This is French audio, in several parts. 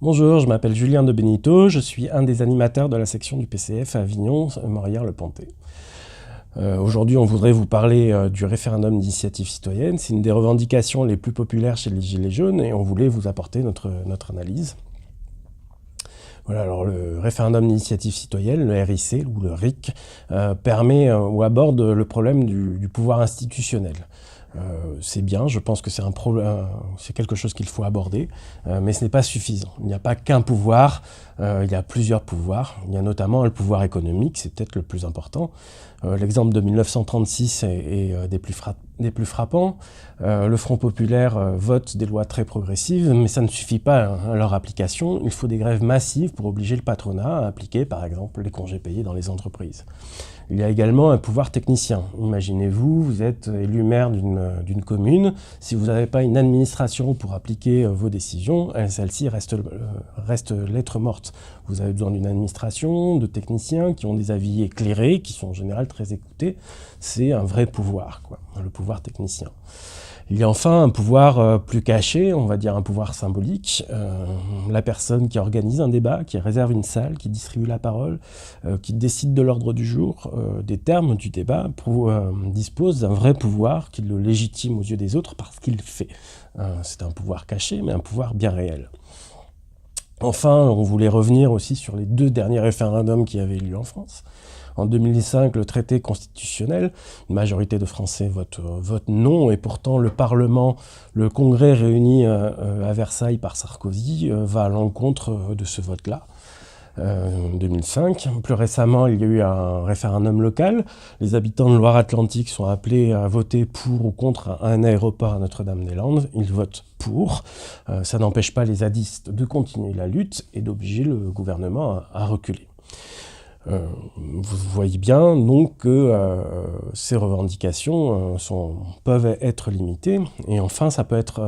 Bonjour, je m'appelle Julien de Benito, je suis un des animateurs de la section du PCF à Avignon, Morières-le-Pontet. Aujourd'hui, on voudrait vous parler du référendum d'initiative citoyenne. C'est une des revendications les plus populaires chez les Gilets jaunes et on voulait vous apporter notre analyse. Voilà, alors le référendum d'initiative citoyenne, le RIC ou le RIC, permet ou aborde le problème du pouvoir institutionnel. C'est bien, je pense que c'est quelque chose qu'il faut aborder, mais ce n'est pas suffisant. Il n'y a pas qu'un pouvoir, il y a plusieurs pouvoirs. Il y a notamment le pouvoir économique, c'est peut-être le plus important. L'exemple de 1936 est des plus frappants. Le Front populaire vote des lois très progressives, mais ça ne suffit pas à leur application. Il faut des grèves massives pour obliger le patronat à appliquer, par exemple, les congés payés dans les entreprises. Il y a également un pouvoir technicien. Imaginez-vous, vous êtes élu maire d'une commune. Si vous n'avez pas une administration pour appliquer vos décisions, celle-ci reste lettre morte. Vous avez besoin d'une administration, de techniciens qui ont des avis éclairés, qui sont en général très écoutés. C'est un vrai pouvoir, quoi, le pouvoir technicien. Il y a enfin un pouvoir plus caché, on va dire un pouvoir symbolique. La personne qui organise un débat, qui réserve une salle, qui distribue la parole, qui décide de l'ordre du jour, des termes du débat, dispose d'un vrai pouvoir qui le légitime aux yeux des autres parce qu'il fait. C'est un pouvoir caché, mais un pouvoir bien réel. Enfin, on voulait revenir aussi sur les 2 derniers référendums qui avaient lieu en France. En 2005, le traité constitutionnel, une majorité de Français vote non, et pourtant le Parlement, le Congrès réuni à Versailles par Sarkozy, va à l'encontre de ce vote-là. 2005. Plus récemment, il y a eu un référendum local. Les habitants de Loire-Atlantique sont appelés à voter pour ou contre un aéroport à Notre-Dame-des-Landes. Ils votent pour. Ça n'empêche pas les zadistes de continuer la lutte et d'obliger le gouvernement à reculer. Vous voyez bien donc que ces revendications peuvent être limitées. Et enfin, ça peut être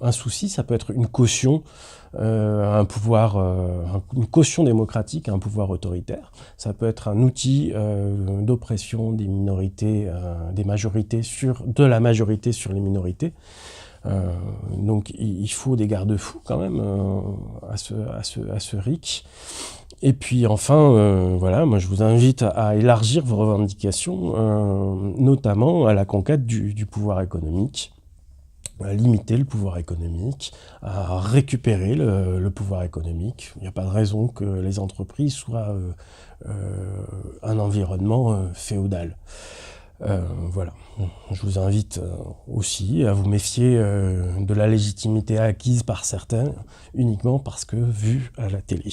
un souci, ça peut être une caution, une caution démocratique à un pouvoir autoritaire. Ça peut être un outil d'oppression des minorités, de la majorité sur les minorités. Donc il faut des garde-fous quand même à ce RIC. Et puis enfin, voilà, moi je vous invite à élargir vos revendications, notamment à la conquête du pouvoir économique, à limiter le pouvoir économique, à récupérer le pouvoir économique. Il n'y a pas de raison que les entreprises soient un environnement féodal. Voilà. Je vous invite aussi à vous méfier de la légitimité acquise par certains, uniquement parce que vue à la télé.